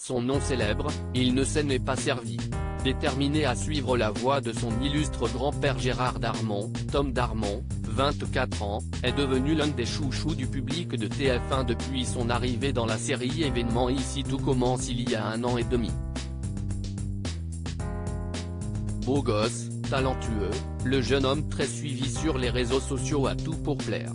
Son nom célèbre, il ne s'en est pas servi. Déterminé à suivre la voie de son illustre grand-père Gérard Darmon, Tom Darmon, 24 ans, est devenu l'un des chouchous du public de TF1 depuis son arrivée dans la série événement Ici tout commence il y a 1 an et demi. Beau gosse, talentueux, le jeune homme très suivi sur les réseaux sociaux a tout pour plaire.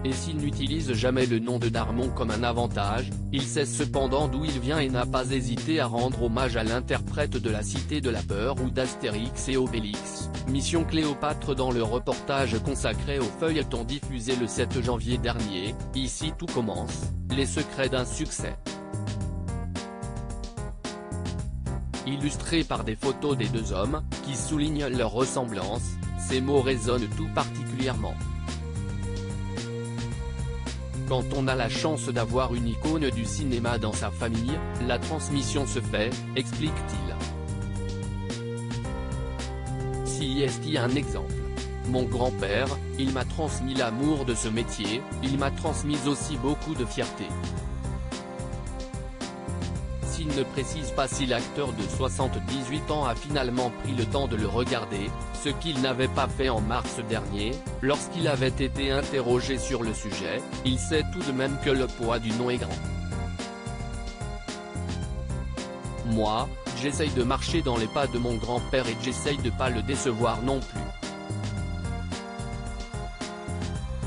Et s'il n'utilise jamais le nom de Darmon comme un avantage, il sait cependant d'où il vient et n'a pas hésité à rendre hommage à l'interprète de la Cité de la Peur ou d'Astérix et Obélix, Mission Cléopâtre dans le reportage consacré au feuilleton diffusé le 7 janvier dernier, Ici tout commence, les secrets d'un succès. Illustré par des photos des deux hommes, qui soulignent leur ressemblance, ces mots résonnent tout particulièrement. Quand on a la chance d'avoir une icône du cinéma dans sa famille, la transmission se fait, explique-t-il. Si est un exemple. Mon grand-père, il m'a transmis l'amour de ce métier, il m'a transmis aussi beaucoup de fierté. S'il ne précise pas si l'acteur de 78 ans a finalement pris le temps de le regarder, ce qu'il n'avait pas fait en mars dernier, lorsqu'il avait été interrogé sur le sujet, il sait tout de même que le poids du nom est grand. Moi, j'essaye de marcher dans les pas de mon grand-père et j'essaye de pas le décevoir non plus.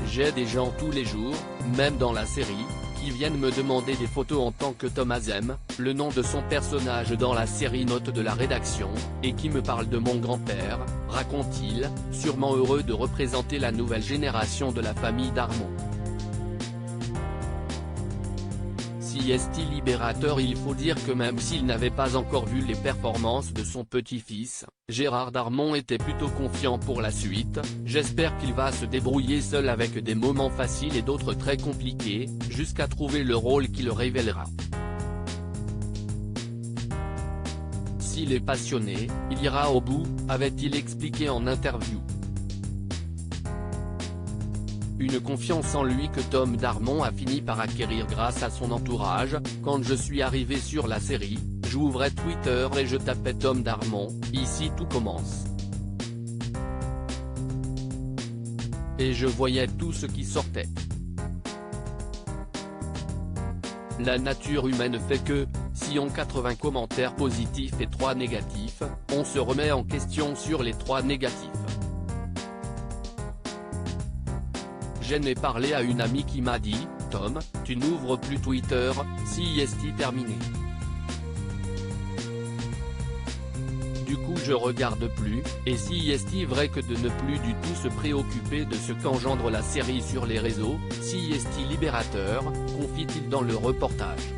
J'ai des gens tous les jours, même dans la série, qui viennent me demander des photos en tant que Tom Azem, le nom de son personnage dans la série Note de la rédaction, et qui me parlent de mon grand-père, raconte-t-il, sûrement heureux de représenter la nouvelle génération de la famille Darmon. Si est libérateur, il faut dire que même s'il n'avait pas encore vu les performances de son petit-fils, Gérard Darmon était plutôt confiant pour la suite. J'espère qu'il va se débrouiller seul avec des moments faciles et d'autres très compliqués, jusqu'à trouver le rôle qui le révélera. S'il est passionné, il ira au bout, avait-il expliqué en interview. Une confiance en lui que Tom Darmon a fini par acquérir grâce à son entourage. Quand je suis arrivé sur la série, j'ouvrais Twitter et je tapais Tom Darmon, ici tout commence. Et je voyais tout ce qui sortait. La nature humaine fait que, si on 80 commentaires positifs et 3 négatifs, on se remet en question sur les 3 négatifs. J'en ai parlé à une amie qui m'a dit, Tom, tu n'ouvres plus Twitter, si est terminé. Du coup je regarde plus, et si est vrai que de ne plus du tout se préoccuper de ce qu'engendre la série sur les réseaux, si est libérateur, confie-t-il dans le reportage.